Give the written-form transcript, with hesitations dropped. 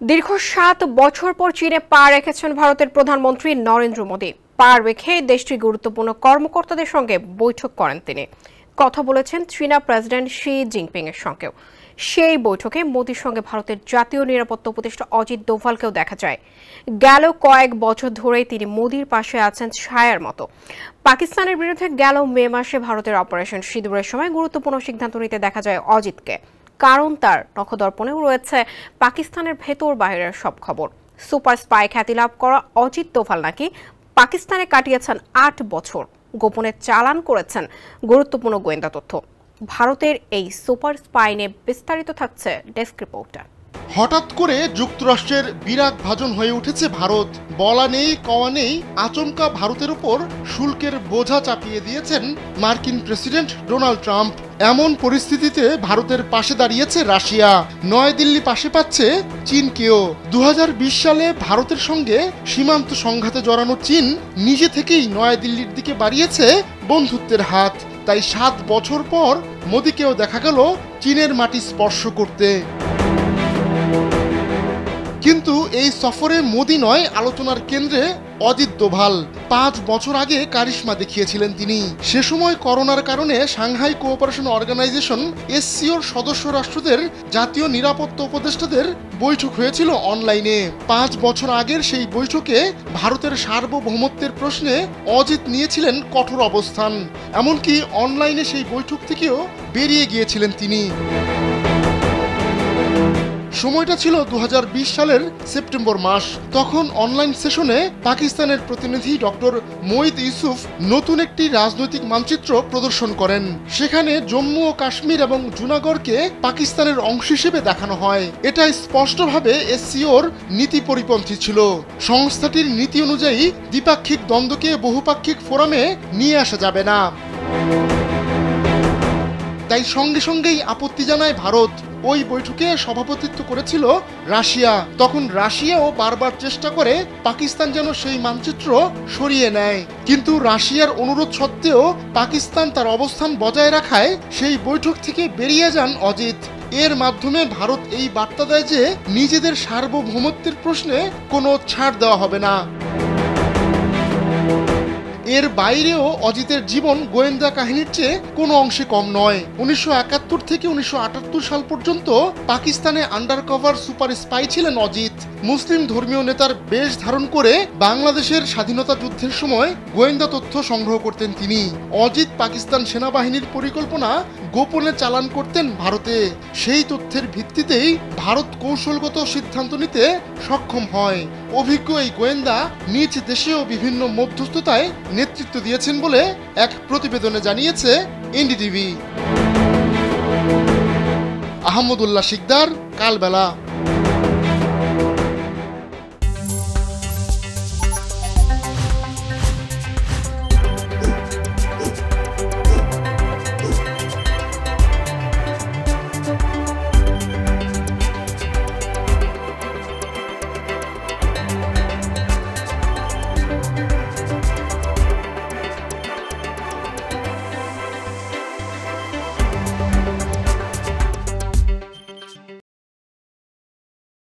দীর্ঘ ৭ বছর পর চীনে পা রেখেছেন ভারতের প্রধানমন্ত্রী নরেন্দ্র মোদী। পা রেখে দেশটির গুরুত্বপূর্ণ কর্মকর্তাদের সঙ্গে বৈঠক করেন তিনি। কথা বলেছেন চীনা প্রেসিডেন্ট শি জিনপিং এর সঙ্গেও। সেই বৈঠকে মোদীর সঙ্গে ভারতের জাতীয় নিরাপত্তা উপদেষ্টা অজিত দোভালকেও দেখা যায়। গেল কয়েক বছর ধরেই তিনি মোদীর পাশে আছেন ছায়ার মতো। পাকিস্তানের বিরুদ্ধে গেল মে মাসে ভারতের অপারেশন সিঁদুরের সময় গুরুত্বপূর্ণ সিদ্ধান্ত নিতে দেখা যায় অজিতকে। কারণ তার নখদর্পণেও রয়েছে পাকিস্তানের ভেতর বাইরের সব খবর। সুপার স্পাই খ্যাতি লাভ করা অজিত দোভাল নাকি পাকিস্তানে কাটিয়েছেন ৮ বছর, গোপনে চালান করেছেন গুরুত্বপূর্ণ গোয়েন্দা তথ্য। ভারতের এই সুপার স্পাই নিয়ে বিস্তারিত থাকছে ডেস্ক রিপোর্টে। হঠাৎ করে যুক্তরাষ্ট্রের বিরাগ ভাজন হয়ে উঠেছে ভারত। বলা নেই কওয়া নেই, আচমকা ভারতের উপর শুল্কের বোঝা চাপিয়ে দিয়েছেন মার্কিন প্রেসিডেন্ট ডোনাল্ড ট্রাম্প। এমন পরিস্থিতিতে ভারতের পাশে দাঁড়িয়েছে রাশিয়া, নয়াদিল্লি পাশে পাচ্ছে চীনকেও। ২০২০ সালে ভারতের সঙ্গে সীমান্ত সংঘাতে জড়ানো চীন নিজে থেকেই নয়াদিল্লির দিকে বাড়িয়েছে বন্ধুত্বের হাত। তাই ৭ বছর পর মোদীকেও দেখা গেল চীনের মাটি স্পর্শ করতে। কিন্তু এই সফরে মোদী নয়, আলোচনার কেন্দ্রে অজিত দোভাল। ৫ বছর আগে কারিশমা দেখিয়েছিলেন তিনি। সে সময় করোনার কারণে সাংহাই কোঅপারেশন অর্গানাইজেশন এসসিওর সদস্য রাষ্ট্রদের জাতীয় নিরাপত্তা উপদেষ্টাদের বৈঠক হয়েছিল অনলাইনে। ৫ বছর আগের সেই বৈঠকে ভারতের সার্বভৌমত্বের প্রশ্নে অজিত নিয়েছিলেন কঠোর অবস্থান। এমনকি অনলাইনে সেই বৈঠক থেকেও বেরিয়ে গিয়েছিলেন তিনি। সময়টা ছিল ২০২০ সালের সেপ্টেম্বর মাস। তখন অনলাইন সেশনে পাকিস্তানের প্রতিনিধি ডক্টর মঈদ ইউসুফ নতুন একটি রাজনৈতিক মানচিত্র প্রদর্শন করেন। সেখানে জম্মু ও কাশ্মীর এবং জুনাগড়কে পাকিস্তানের অংশ হিসেবে দেখানো হয়। এটা স্পষ্টভাবে এসসিওর নীতি পরিপন্থী ছিল। সংস্থাটির নীতি অনুযায়ী দ্বিপাক্ষিক দ্বন্দ্বকে বহুপাক্ষিক ফোরামে নিয়ে আসা যাবে না। তাই সঙ্গে সঙ্গেই আপত্তি জানায় ভারত। ওই বৈঠকে সভাপতিত্ব করেছিল রাশিয়া। তখন রাশিয়াও বারবার চেষ্টা করে পাকিস্তান যেন সেই মানচিত্র সরিয়ে নেয়, কিন্তু রাশিয়ার অনুরোধ সত্ত্বেও পাকিস্তান তার অবস্থান বজায় রাখায় সেই বৈঠক থেকে বেরিয়ে যান অজিত। এর মাধ্যমে ভারত এই বার্তা দেয় যে নিজেদের সার্বভৌমত্বের প্রশ্নে কোনো ছাড় দেওয়া হবে না। এর বাইরেও অজিতের জীবন গোয়েন্দা কাহিনীর চেয়ে কোনো অংশে কম নয়। ১৯৭১ থেকে ১৯৭৮ সাল পর্যন্ত পাকিস্তানে আন্ডারকভার সুপার স্পাই ছিলেন অজিত। মুসলিম ধর্মীয় নেতার বেশ ধারণ করে বাংলাদেশের স্বাধীনতা যুদ্ধের সময় গোয়েন্দা তথ্য সংগ্রহ করতেন তিনি। অজিত পাকিস্তান সেনাবাহিনীর পরিকল্পনা গোপনে চালান করতেন ভারতে। সেই তথ্যের ভিত্তিতেই ভারত কৌশলগত সিদ্ধান্ত নিতে সক্ষম হয়। অভিজ্ঞ এই গোয়েন্দা নিজ দেশেও বিভিন্ন মধ্যস্থতায় নেতৃত্ব দিয়েছেন বলে এক প্রতিবেদনে জানিয়েছে এনডিটিভি। আহমদুল্লাহ শিকদার, কালবেলা।